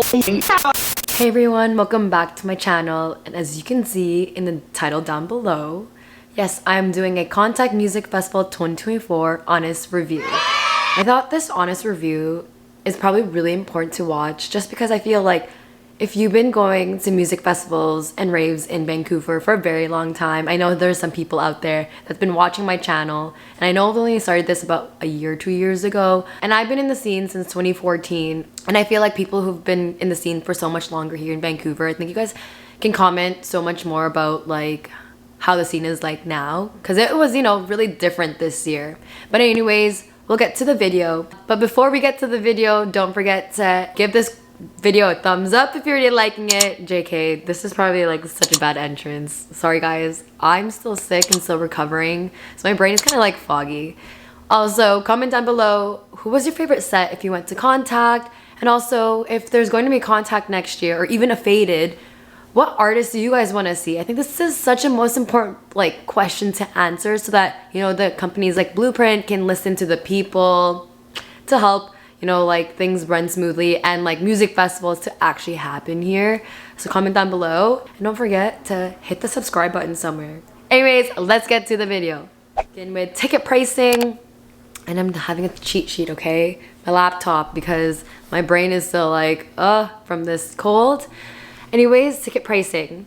Hey everyone, welcome back to my channel, and as you can see in the title down below, yes, I'm doing a Contact Music Festival 2024 honest review. I thought this honest review is probably really important to watch just because I feel like if you've been going to music festivals and raves in Vancouver for a very long time, I know there's some people out there that's been watching my channel, and I know I've only started this about a year, 2 years ago, and I've been in the scene since 2014, and I feel like people who've been in the scene for so much longer here in Vancouver, I think you guys can comment so much more about like how the scene is like now, because it was, you know, really different this year. But anyways, we'll get to the video. But before we get to the video, don't forget to give this video a thumbs up if you're really liking it. JK, this is probably like such a bad entrance. Sorry guys, I'm still sick and still recovering, so my brain is kind of like foggy. Also, comment down below who was your favorite set if you went to Contact, and also if there's going to be Contact next year or even a FVDED, what artists do you guys want to see? I think this is such a most important like question to answer, so that, you know, the companies like Blueprint can listen to the people to help, you know, like things run smoothly and like music festivals to actually happen here. So comment down below and don't forget to hit the subscribe button somewhere. Anyways, let's get to the video. Begin with ticket pricing, and I'm having a cheat sheet, okay? My laptop, because my brain is still like from this cold. Anyways, ticket pricing.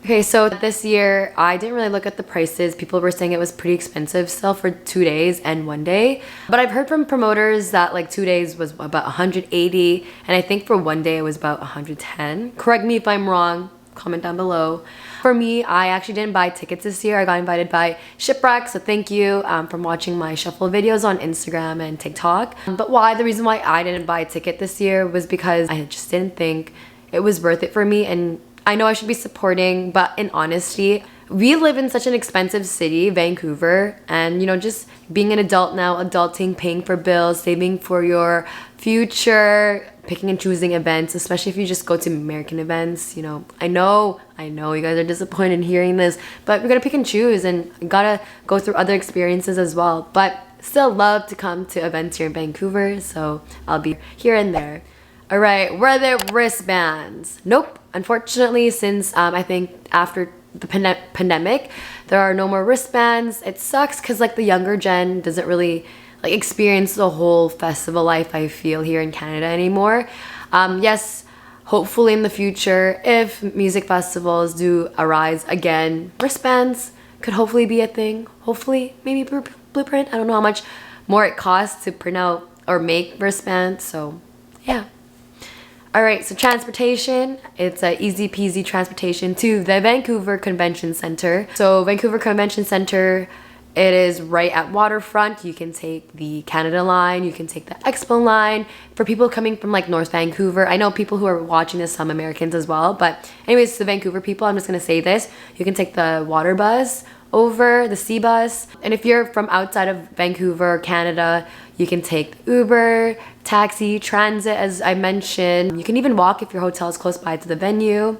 Okay, so this year, I didn't really look at the prices. People were saying it was pretty expensive still for 2 days and 1 day. But I've heard from promoters that like 2 days was about 180, and I think for 1 day it was about 110. Correct me if I'm wrong, comment down below. For me, I actually didn't buy tickets this year. I got invited by Shipwreck, so thank you from watching my shuffle videos on Instagram and TikTok. But the reason why I didn't buy a ticket this year was because I just didn't think it was worth it for me, and I know I should be supporting, but in honesty, we live in such an expensive city, Vancouver, and you know, just being an adult now, adulting, paying for bills, saving for your future, picking and choosing events, especially if you just go to American events, you know, I know you guys are disappointed in hearing this, but we gotta pick and choose and gotta go through other experiences as well. But still love to come to events here in Vancouver, so I'll be here and there. All right, were there wristbands? Nope. Unfortunately, since I think after the pandemic, there are no more wristbands. It sucks because like the younger gen doesn't really like experience the whole festival life, I feel, here in Canada anymore. Yes, hopefully in the future, if music festivals do arise again, wristbands could hopefully be a thing. Hopefully, maybe Blueprint. I don't know how much more it costs to print out or make wristbands, so yeah. Alright, so transportation, it's a easy peasy transportation to the Vancouver Convention Center. So Vancouver Convention Center, it is right at waterfront. You can take the Canada line, you can take the Expo line. For people coming from like North Vancouver, I know people who are watching this, some Americans as well, but anyways, the Vancouver people, I'm just gonna say this, you can take the water bus over, the sea bus, and if you're from outside of Vancouver, Canada, you can take Uber, taxi, transit, as I mentioned. You can even walk if your hotel is close by to the venue.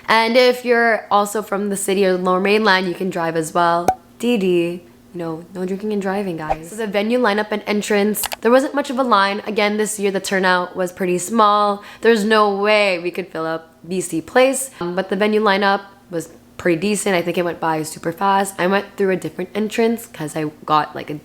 And if you're also from the city or the Lower Mainland, you can drive as well. DD, no drinking and driving, guys. So the venue lineup and entrance, there wasn't much of a line. Again, this year the turnout was pretty small. There's no way we could fill up BC Place, but the venue lineup was pretty decent. I think it went by super fast. I went through a different entrance because I got like a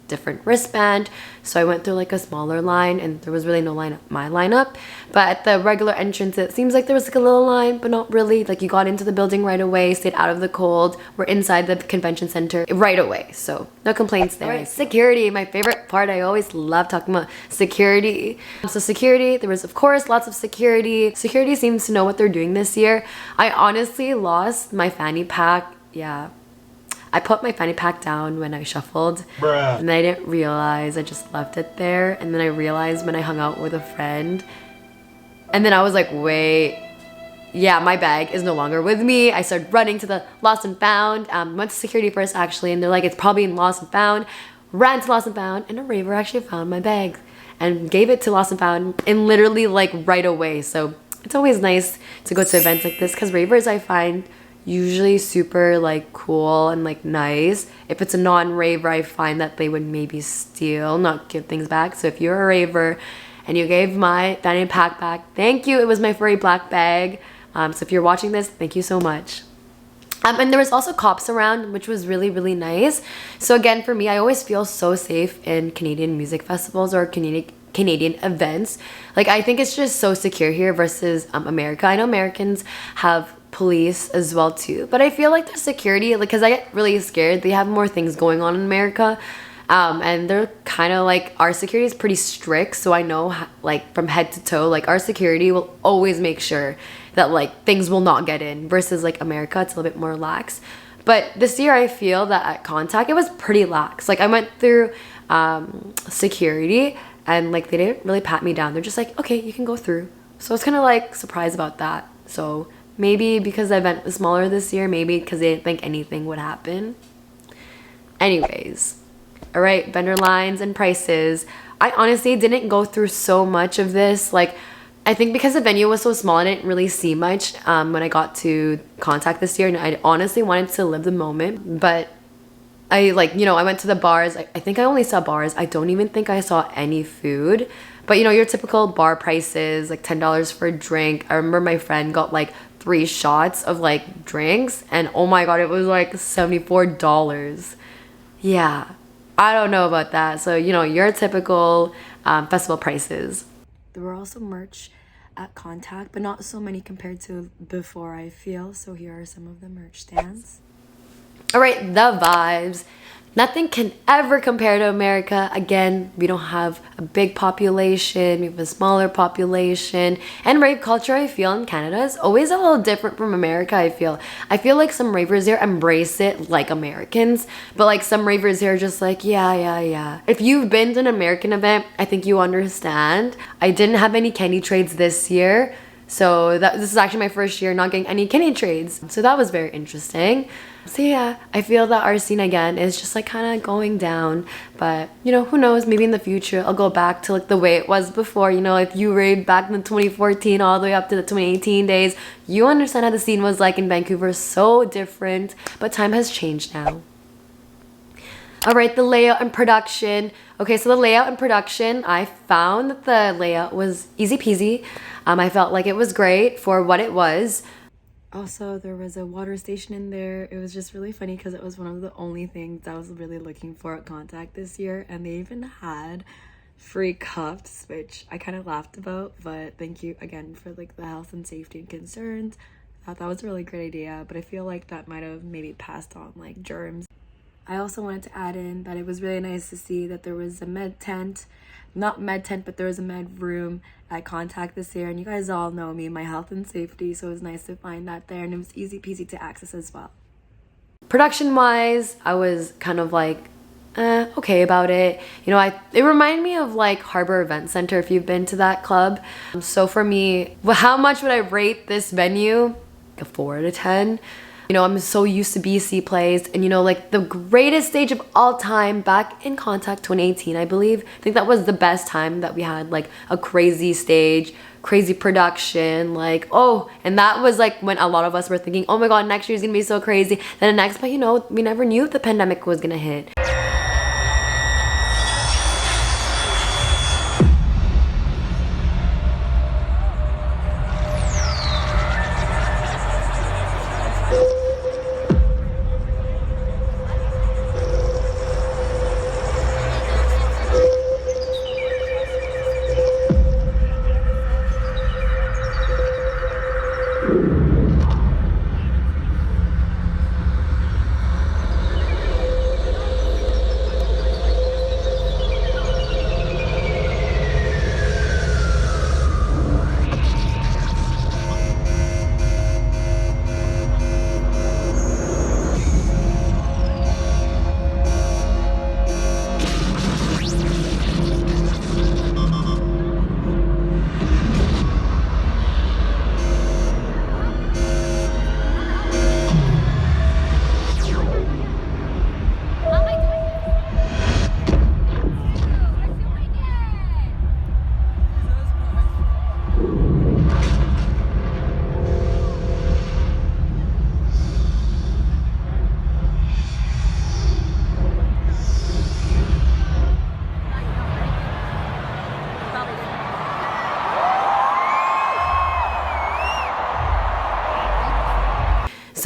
different wristband, so I went through like a smaller line and there was really no line at my lineup. But at the regular entrance, it seems like there was like a little line, but not really. Like you got into the building right away, stayed out of the cold. We're inside the convention center right away, so no complaints there. Right, security, my favorite part. I always love talking about security. So security, there was of course lots of security. Security seems to know what they're doing this year. I honestly lost my fanny pack. Yeah, I put my fanny pack down when I shuffled. Bruh. And I didn't realize I just left it there, and then I realized when I hung out with a friend, and then I was like, wait, yeah, my bag is no longer with me. I started running to the lost and found, went to security first actually, and they're like, it's probably in lost and found. Ran to lost and found, and a raver actually found my bag and gave it to lost and found, and literally like right away. So it's always nice to go to events like this because ravers, I find, usually super like cool and like nice. If it's a non-raver, I find that they would maybe steal, not give things back. So if you're a raver and you gave my fanny pack back. Thank you. It was my furry black bag. So if you're watching this, thank you so much. And there was also cops around, which was really, really nice. So again, for me, I always feel so safe in Canadian music festivals or Canadian events. Like, I think it's just so secure here versus America. I know Americans have police as well too, but I feel like the security, like, because I get really scared, they have more things going on in America. And they're kind of like, our security is pretty strict, so I know like from head to toe, like our security will always make sure that like things will not get in, versus like America, it's a little bit more lax. But this year I feel that at Contact it was pretty lax. Like I went through security and like they didn't really pat me down. They're just like, okay, you can go through. So I was kind of like surprised about that. So maybe because the event was smaller this year, maybe because they didn't think anything would happen. Anyways, all right, vendor lines and prices. I honestly didn't go through so much of this. Like, I think because the venue was so small, I didn't really see much when I got to Contact this year, and I honestly wanted to live the moment. But I like, you know, I went to the bars. I think I only saw bars. I don't even think I saw any food. But you know, your typical bar prices, like $10 for a drink. I remember my friend got like 3 shots of like drinks, and oh my god, it was like $74. Yeah, I don't know about that. So, you know, your typical festival prices. There were also merch at Contact, but not so many compared to before, I feel. So here are some of the merch stands. All right, the vibes. Nothing can ever compare to America. Again, we don't have a big population, we have a smaller population. And rave culture, I feel, in Canada is always a little different from America, I feel. I feel like some ravers here embrace it like Americans, but like some ravers here are just like, yeah. If you've been to an American event, I think you understand. I didn't have any candy trades this year. So this is actually my first year not getting any candy trades. So that was very interesting. So yeah, I feel that our scene again is just like kind of going down. But you know, who knows, maybe in the future I'll go back to like the way it was before. You know, if you raved back in 2014 all the way up to the 2018 days, you understand how the scene was like in Vancouver. So different, but time has changed now. All right, the layout and production. Okay, so the layout and production, I found that the layout was easy peasy. I felt like it was great for what it was. Also, there was a water station in there. It was just really funny because it was one of the only things I was really looking for at Contact this year. And they even had free cups, which I kind of laughed about. But thank you again for like the health and safety and concerns. I thought that was a really great idea. But I feel like that might have maybe passed on like germs. I also wanted to add in that it was really nice to see that there was a med tent. Not med tent, but there was a med room at Contact this year. And you guys all know me, my health and safety. So it was nice to find that there. And it was easy peasy to access as well. Production wise, I was kind of like, okay about it. You know, it reminded me of like Harbor Event Center if you've been to that club. So for me, how much would I rate this venue? Like a 4 out of 10. You know, I'm so used to BC plays, and you know, like the greatest stage of all time back in Contact 2018, I believe. I think that was the best time that we had like a crazy stage, crazy production, like, oh, and that was like when a lot of us were thinking, oh my god, next year's gonna be so crazy. Then the next, but you know, we never knew the pandemic was gonna hit.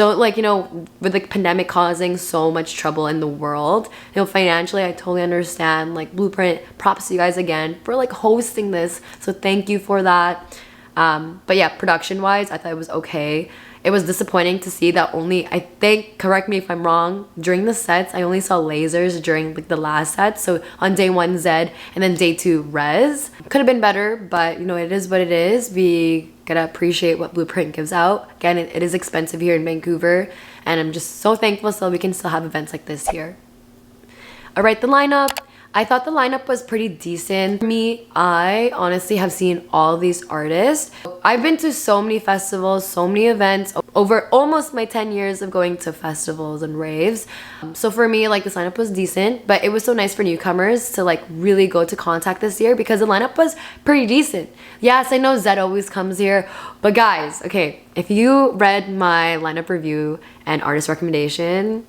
So like, you know, with the pandemic causing so much trouble in the world, you know, financially, I totally understand. Like Blueprint, props to you guys again for like hosting this. So thank you for that. But yeah, production wise, I thought it was okay. It was disappointing to see that only, I think, correct me if I'm wrong, during the sets, I only saw lasers during like the last set. So on day 1, Zed, and then day 2, Rez. Could have been better, but you know, it is what it is. We gotta appreciate what Blueprint gives out. Again, it is expensive here in Vancouver, and I'm just so thankful so we can still have events like this here. All right, the lineup. I thought the lineup was pretty decent. For me, I honestly have seen all these artists. I've been to so many festivals, so many events over almost my 10 years of going to festivals and raves. So for me, like, this lineup was decent, but it was so nice for newcomers to like really go to Contact this year because the lineup was pretty decent. Yes, I know Zed always comes here, but guys, okay, if you read my lineup review and artist recommendation,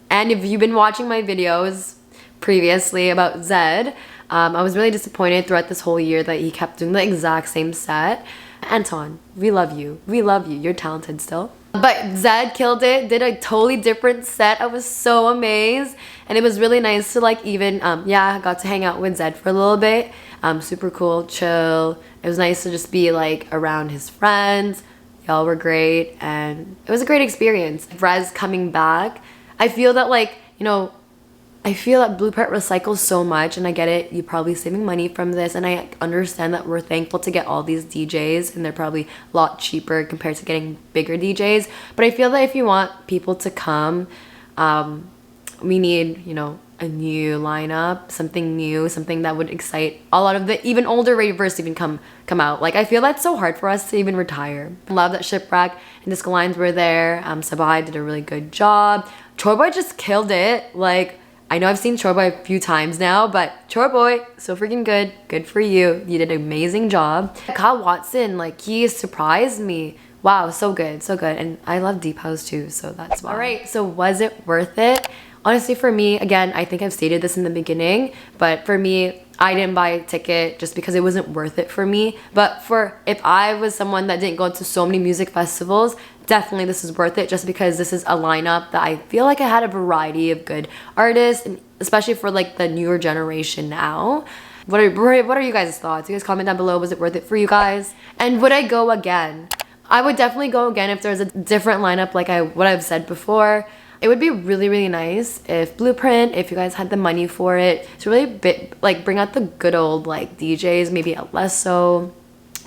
and if you've been watching my videos previously about Zed, I was really disappointed throughout this whole year that he kept doing the exact same set. Anton, we love you. We love you. You're talented still. But Zed killed it, did a totally different set. I was so amazed. And it was really nice to like even, yeah, I got to hang out with Zed for a little bit. Super cool, chill. It was nice to just be like around his friends. Y'all were great. And it was a great experience. Rez coming back. I feel that like, you know, I feel that Blueprint recycles so much, and I get it, you're probably saving money from this, and I understand that we're thankful to get all these DJs, and they're probably a lot cheaper compared to getting bigger DJs, but I feel that if you want people to come, we need, you know, a new lineup, something new, something that would excite a lot of the even older ravers to even come out. Like, I feel that's so hard for us to even retire. I love that Shipwreck and Disco Lines were there. Sabai did a really good job. Chorboy just killed it. Like, I know I've seen Chorboy a few times now, but Chorboy, so freaking good. Good for you. You did an amazing job. Kyle Watson, like, he surprised me. Wow, so good, so good. And I love Deep House too, so that's why. All right, so was it worth it? Honestly, for me, again, I think I've stated this in the beginning, but for me, I didn't buy a ticket just because it wasn't worth it for me. But if I was someone that didn't go to so many music festivals, definitely this is worth it just because this is a lineup that I feel like I had a variety of good artists, and especially for like the newer generation now. What are you guys' thoughts? You guys comment down below. Was it worth it for you guys? And would I go again? I would definitely go again if there's a different lineup like what I've said before. It would be really, really nice if Blueprint, if you guys had the money for it, to really like bring out the good old like DJs, maybe Alesso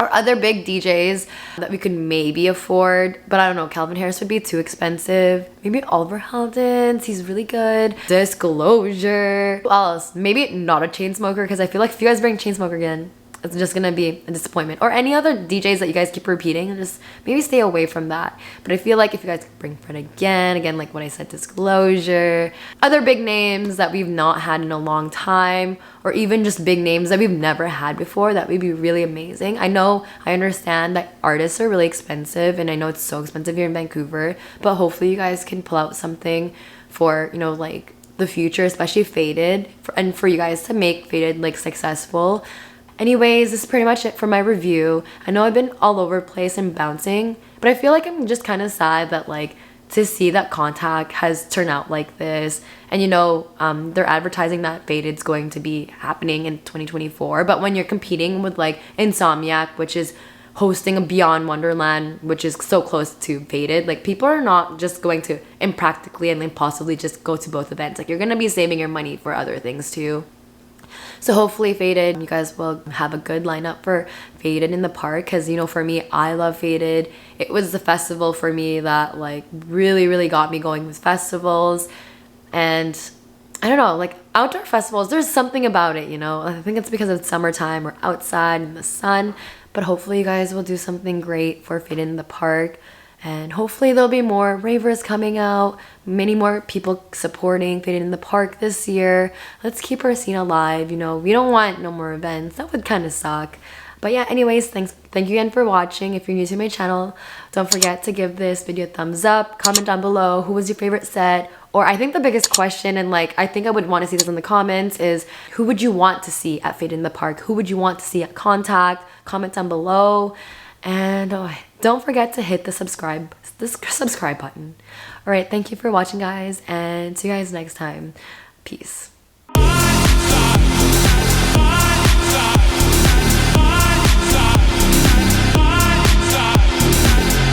or other big DJs that we could maybe afford. But I don't know, Calvin Harris would be too expensive. Maybe Oliver Heldens, he's really good. Disclosure. Who else? Maybe not a Chainsmoker, because I feel like if you guys bring Chainsmoker again, it's just gonna be a disappointment. Or any other DJs that you guys keep repeating, just maybe stay away from that. But I feel like if you guys bring Fred again, like what I said, Disclosure, other big names that we've not had in a long time, or even just big names that we've never had before, that would be really amazing. I understand that artists are really expensive, and I know it's so expensive here in Vancouver, but hopefully you guys can pull out something for, you know, like the future, especially Faded, and for you guys to make Faded like successful. Anyways, this is pretty much it for my review. I know I've been all over the place and bouncing, but I feel like I'm just kind of sad that like to see that Contact has turned out like this. And you know, they're advertising that Faded's going to be happening in 2024. But when you're competing with like Insomniac, which is hosting a Beyond Wonderland, which is so close to Faded, like people are not just going to impractically and impossibly just go to both events. Like you're gonna be saving your money for other things too. So hopefully Faded, you guys will have a good lineup for Faded in the park, because you know, for me, I love Faded. It was the festival for me that like really, really got me going with festivals. And I don't know, like outdoor festivals, there's something about it, you know. I think it's because it's summertime, we're outside in the sun, but hopefully you guys will do something great for Faded in the park. And hopefully there'll be more ravers coming out, many more people supporting Faded in the Park this year. Let's keep our scene alive, you know. We don't want no more events. That would kind of suck. But yeah, anyways, thank you again for watching. If you're new to my channel, don't forget to give this video a thumbs up. Comment down below who was your favorite set. Or I think the biggest question, and like I think I would want to see this in the comments, is who would you want to see at Faded in the Park? Who would you want to see at Contact? Comment down below. And don't forget to hit the subscribe button. All right, thank you for watching, guys, and see you guys next time. Peace.